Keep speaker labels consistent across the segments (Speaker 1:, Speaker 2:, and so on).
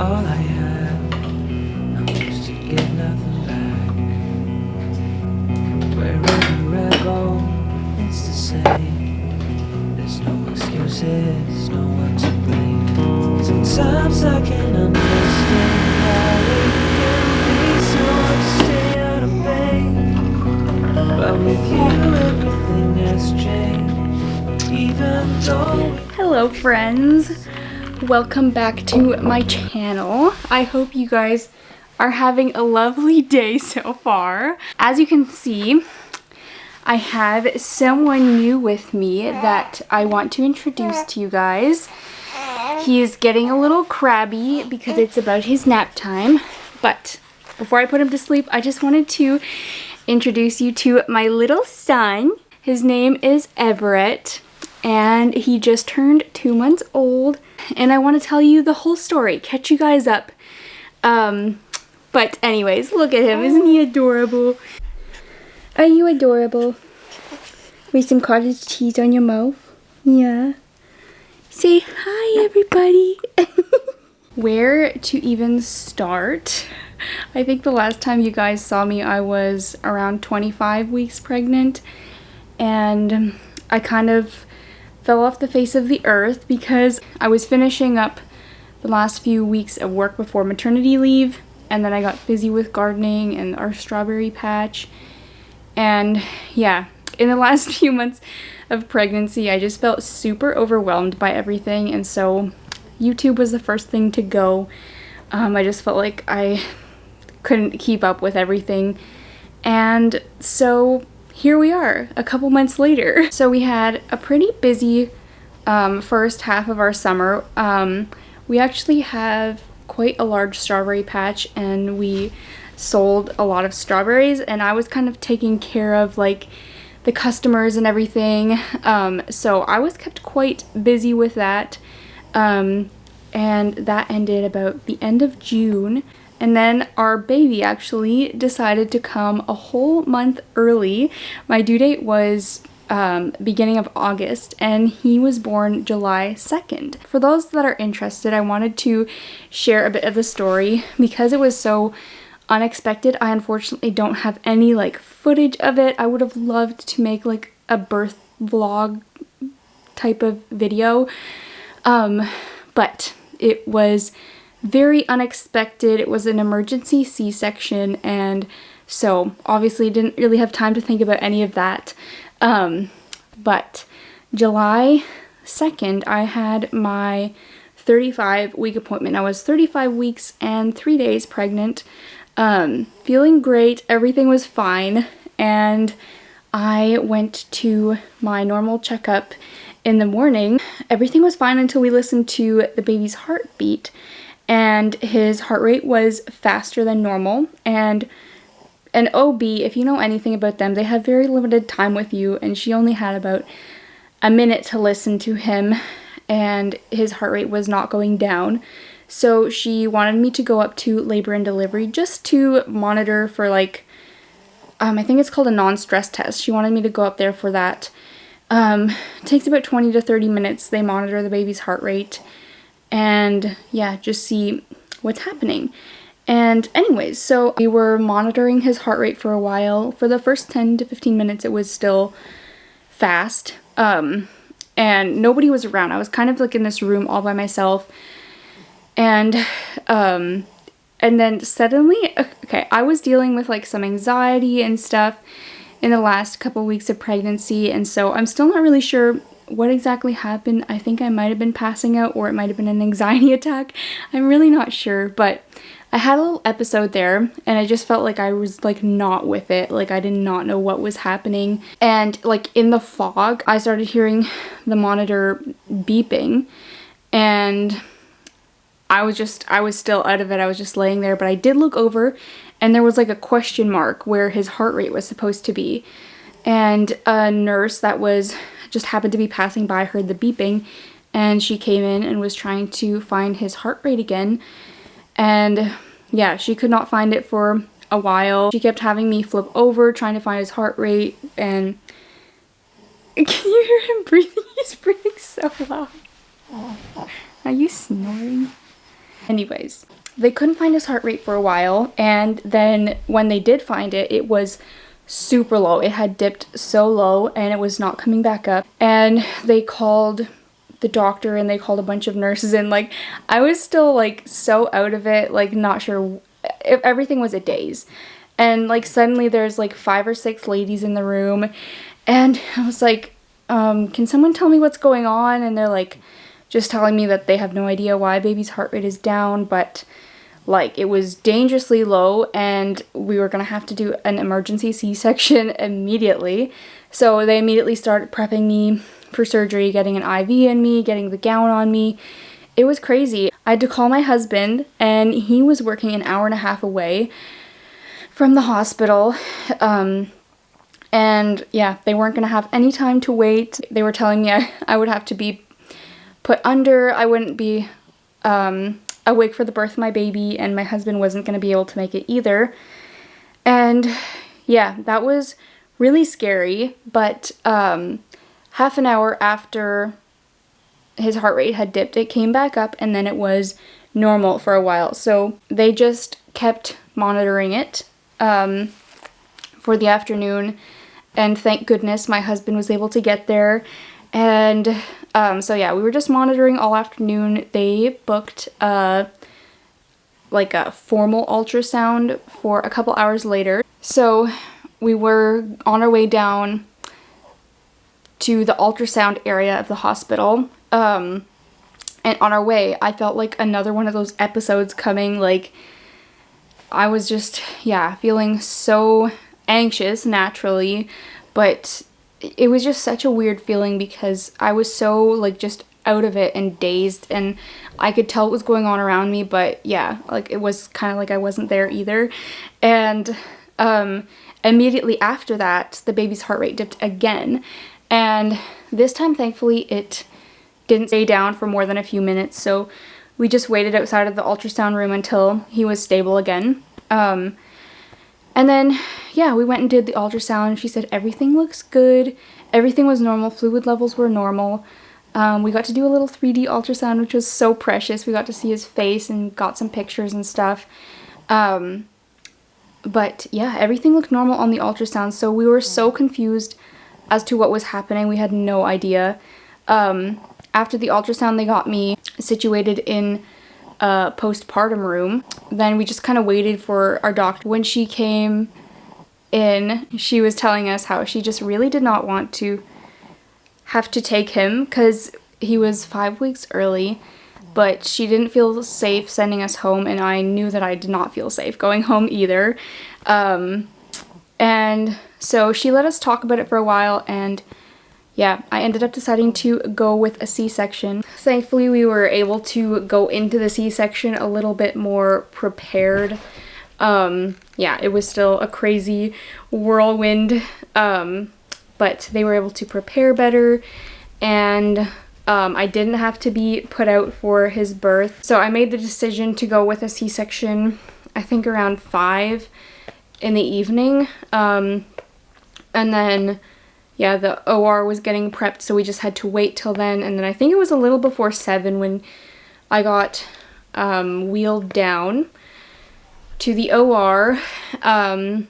Speaker 1: all I have. I'm used to get nothing back. Wherever I go, it's the same. There's no excuses, no one to blame. Sometimes I can understand how it can be so hard to stay out of pain. But with you, everything has changed. Even though.
Speaker 2: Hello friends, welcome back to my channel. I hope you guys are having a lovely day so far. As you can see, I have someone new with me that I want to introduce to you guys. He's getting a little crabby because it's about his nap time, but before I put him to sleep, I just wanted to introduce you to my little son. His name is Everett, and he just turned 2 months old, and I want to tell you the whole story, catch you guys up. But anyways, look at him. Isn't he adorable? Are you adorable? With some cottage cheese on your mouth? Yeah. Say hi, everybody. Where to even start? I think the last time you guys saw me, I was around 25 weeks pregnant, and I kind of fell off the face of the earth because I was finishing up the last few weeks of work before maternity leave, and then I got busy with gardening and our strawberry patch. And yeah, in the last few months of pregnancy, I just felt super overwhelmed by everything, and so YouTube was the first thing to go. I just felt like I couldn't keep up with everything, and so here we are a couple months later. So we had a pretty busy first half of our summer. We actually have quite a large strawberry patch, and we sold a lot of strawberries, and I was kind of taking care of like the customers and everything. So I was kept quite busy with that. And that ended about the end of June. And then our baby actually decided to come a whole month early. My due date was beginning of August, and he was born July 2nd. For those that are interested, I wanted to share a bit of the story because it was so unexpected. I unfortunately don't have any like footage of it. I would have loved to make like a birth vlog type of video, but it was very unexpected. It was an emergency C-section, and so obviously didn't really have time to think about any of that. But July 2nd, I had my 35-week appointment. I was 35 weeks and 3 days pregnant, feeling great. Everything was fine, and I went to my normal checkup in the morning. Everything was fine until we listened to the baby's heartbeat, and his heart rate was faster than normal. And an OB, if you know anything about them, they have very limited time with you, and she only had about a minute to listen to him, and his heart rate was not going down. So she wanted me to go up to labor and delivery just to monitor for like, I think it's called a non-stress test. She wanted me to go up there for that. It takes about 20 to 30 minutes. They monitor the baby's heart rate and yeah, just see what's happening. And anyways, so we were monitoring his heart rate for a while. For the first 10 to 15 minutes, it was still fast. And nobody was around. I was kind of like in this room all by myself. And then suddenly, okay, I was dealing with like some anxiety and stuff in the last couple weeks of pregnancy, and so I'm still not really sure what exactly happened. I think I might have been passing out, or it might have been an anxiety attack. I'm really not sure, but I had a little episode there, and I just felt like I was like not with it. Like I did not know what was happening, and like in the fog, I started hearing the beeping, and I was still out of it. I was just laying there, but I did look over, and there was like a question mark where his heart rate was supposed to be. And a nurse that was just happened to be passing by heard the beeping, and she came in and was trying to find his heart rate again. And yeah, she could not find it for a while. She kept having me flip over trying to find his heart rate, and can you hear him breathing? He's breathing so loud. Are you snoring? Anyways, they couldn't find his heart rate for a while, and then when they did find it, it was super low. It had dipped so low and it was not coming back up. And they called the doctor and they called a bunch of nurses, and like I was still like so out of it, like not sure if everything was a daze. And like suddenly there's like 5 or 6 ladies in the room, and I was like, can someone tell me what's going on? And they're like just telling me that they have no idea why baby's heart rate is down, but like it was dangerously low and we were gonna have to do an emergency C-section immediately. So they immediately started prepping me for surgery, getting an IV in me, getting the gown on me. It was crazy. I had to call my husband, and he was working an hour and a half away from the hospital. And yeah, they weren't gonna have any time to wait. They were telling me I would have to be put under. I wouldn't be awake for the birth of my baby, and my husband wasn't gonna be able to make it either. And yeah, that was really scary, but half an hour after his heart rate had dipped, it came back up, and then it was normal for a while. So they just kept monitoring it for the afternoon, and thank goodness my husband was able to get there. And so yeah, we were just monitoring all afternoon. They booked like a formal ultrasound for a couple hours later. So we were on our way down to the ultrasound area of the hospital. And on our way, I felt like another one of those episodes coming. Like I was just, yeah, feeling so anxious naturally, but it was just such a weird feeling because I was so like just out of it and dazed, and I could tell what was going on around me, but yeah, like it was kind of like I wasn't there either. And immediately after that, the baby's heart rate dipped again, and this time thankfully it didn't stay down for more than a few minutes, so we just waited outside of the ultrasound room until he was stable again. And then yeah, we went and did the ultrasound. She said everything looks good, everything was normal, fluid levels were normal. We got to do a little 3D ultrasound, which was so precious. We got to see his face and got some pictures and stuff. But yeah, everything looked normal on the ultrasound, so we were so confused as to what was happening. We had no idea. After the ultrasound, they got me situated in a postpartum room. Then we just kind of waited for our doctor. When she came in, she was telling us how she just really did not want to have to take him because he was 5 weeks early, but she didn't feel safe sending us home, and I knew that I did not feel safe going home either. And so she let us talk about it for a while, and yeah, I ended up deciding to go with a C-section. Thankfully, we were able to go into the C-section a little bit more prepared. Yeah, it was still a crazy whirlwind, but they were able to prepare better, and I didn't have to be put out for his birth. So I made the decision to go with a C-section, I think around 5 in the evening. And then yeah, the OR was getting prepped, so we just had to wait till then. And then I think it was a little before 7 when I got wheeled down to the OR. And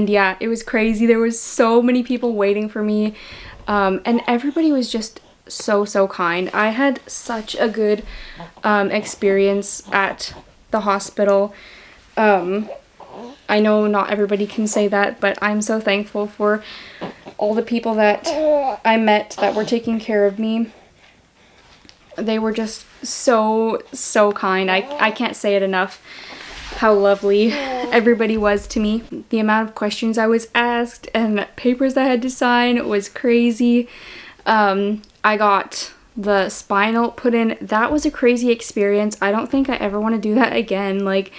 Speaker 2: yeah, it was crazy. There was so many people waiting for me, and everybody was just so kind. I had such a good experience at the hospital. I know not everybody can say that, but I'm so thankful for all the people that I met that were taking care of me. They were just so kind. I can't say it enough how lovely everybody was to me. The amount of questions I was asked and papers I had to sign was crazy. I got the spinal put in. That was a crazy experience. I don't think I ever want to do that again. Like,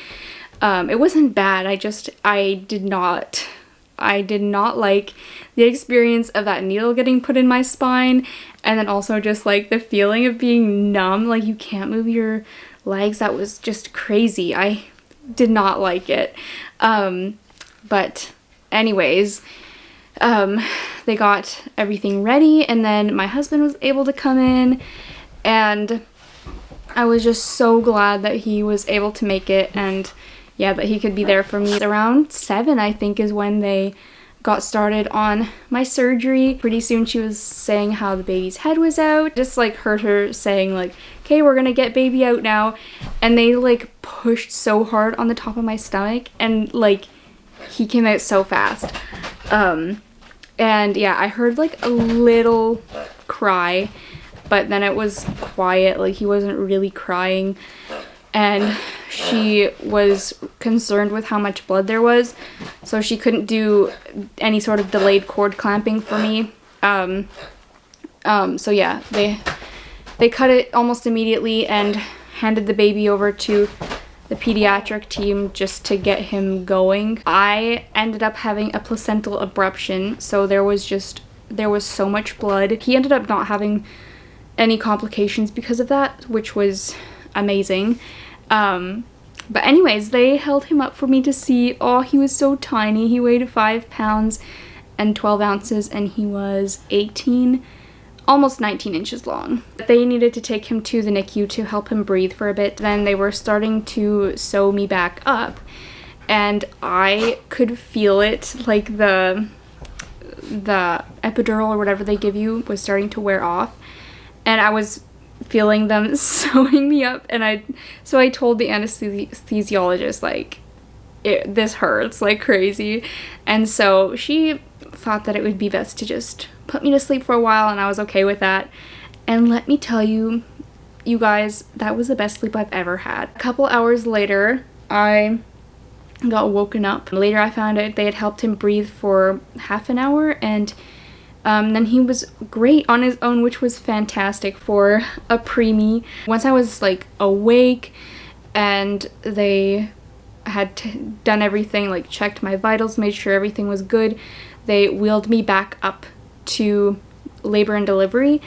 Speaker 2: it wasn't bad. I did not like the experience of that needle getting put in my spine, and then also just like the feeling of being numb, like you can't move your legs. That was just crazy. I did not like it. But anyways, they got everything ready, and then my husband was able to come in, and I was just so glad that he was able to make it, and yeah, that he could be there for me. Around 7, I think, is when they got started on my surgery. Pretty soon she was saying how the baby's head was out. Just like heard her saying like, okay, we're gonna get baby out now. And they like pushed so hard on the top of my stomach, and like he came out so fast. And yeah, I heard like a little cry, but then it was quiet, like he wasn't really crying. And she was concerned with how much blood there was, so she couldn't do any sort of delayed cord clamping for me. So yeah, they cut it almost immediately and handed the baby over to the pediatric team just to get him going. I ended up having a placental abruption, so there was so much blood. He ended up not having any complications because of that, which was amazing. But anyways, they held him up for me to see. Oh, he was so tiny. He weighed 5 pounds and 12 ounces, and he was 18, almost 19 inches long. They needed to take him to the NICU to help him breathe for a bit. Then they were starting to sew me back up, and I could feel it, like the epidural or whatever they give you was starting to wear off, and I was feeling them sewing me up, and I told the anesthesiologist, like, this hurts like crazy. And so she thought that it would be best to just put me to sleep for a while, and I was okay with that. And let me tell you, you guys, that was the best sleep I've ever had. A couple hours later, I got woken up. Later I found out they had helped him breathe for half an hour, and then he was great on his own, which was fantastic for a preemie. Once I was like awake and they had done everything, like checked my vitals, made sure everything was good, they wheeled me back up to labor and delivery,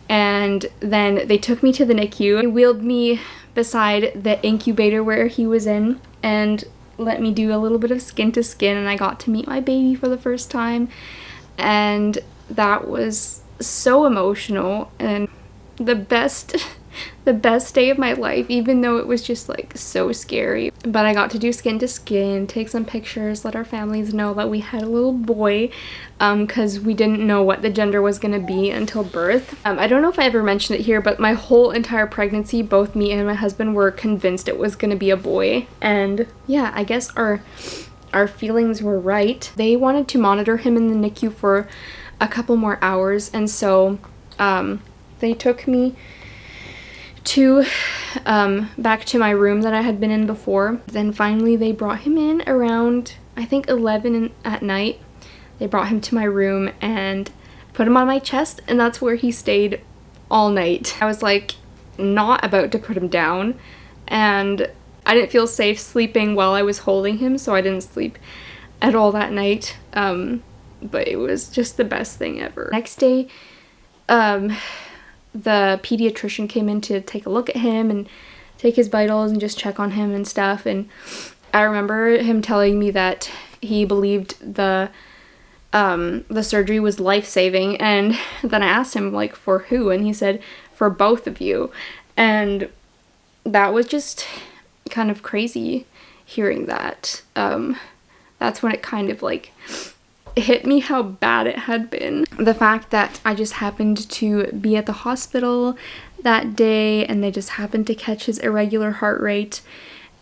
Speaker 2: and then they took me to the NICU. They wheeled me beside the incubator where he was in and let me do a little bit of skin to skin, and I got to meet my baby for the first time, and that was so emotional and the best day of my life, even though it was just like so scary. But I got to do skin to skin, take some pictures, let our families know that we had a little boy, because we didn't know what the gender was going to be until birth. I don't know if I ever mentioned it here, but my whole entire pregnancy, both me and my husband were convinced it was going to be a boy. And yeah, I guess our feelings were right. They wanted to monitor him in the NICU for a couple more hours, and so they took me to back to my room that I had been in before. Then finally they brought him in around, I think, 11 at night. They brought him to my room and put him on my chest, and that's where he stayed all night. I was like not about to put him down, and I didn't feel safe sleeping while I was holding him, so I didn't sleep at all that night. But it was just the best thing ever. Next day, the pediatrician came in to take a look at him and take his vitals and just check on him and stuff. And I remember him telling me that he believed the surgery was life-saving. And then I asked him, like, for who? And he said, for both of you. And that was just kind of crazy hearing that. That's when it kind of like hit me how bad it had been. The fact that I just happened to be at the hospital that day, and they just happened to catch his irregular heart rate,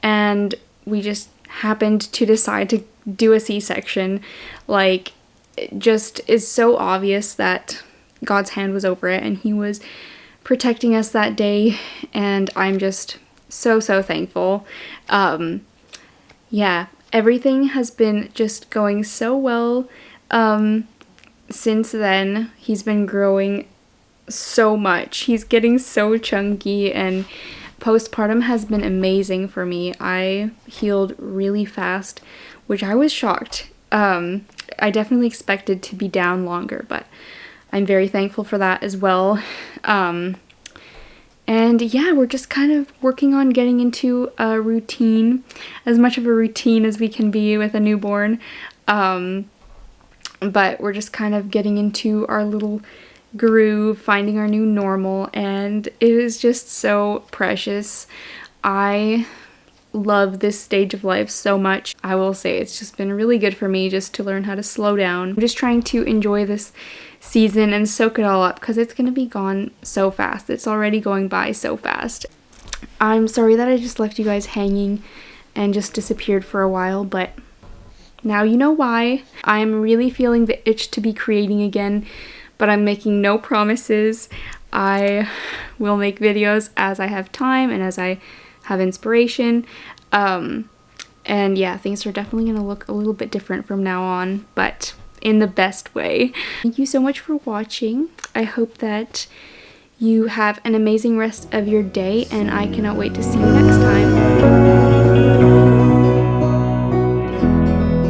Speaker 2: and we just happened to decide to do a C-section. Like, it just is so obvious that God's hand was over it, and he was protecting us that day, and I'm just so thankful. Yeah, everything has been just going so well. Since then, he's been growing so much. He's getting so chunky, and postpartum has been amazing for me. I healed really fast, which I was shocked. I definitely expected to be down longer, but I'm very thankful for that as well. And yeah, we're just kind of working on getting into a routine, as much of a routine as we can be with a newborn. But we're just kind of getting into our little groove, finding our new normal, and it is just so precious. I love this stage of life so much. I will say it's just been really good for me just to learn how to slow down. I'm just trying to enjoy this season and soak it all up because it's going to be gone so fast. It's already going by so fast. I'm sorry that I just left you guys hanging and just disappeared for a while, but now you know why. I'm really feeling the itch to be creating again, but I'm making no promises. I will make videos as I have time and as I have inspiration. And yeah, things are definitely going to look a little bit different from now on, but in the best way. Thank you so much for watching. I hope that you have an amazing rest of your day, and I cannot wait to see you next time.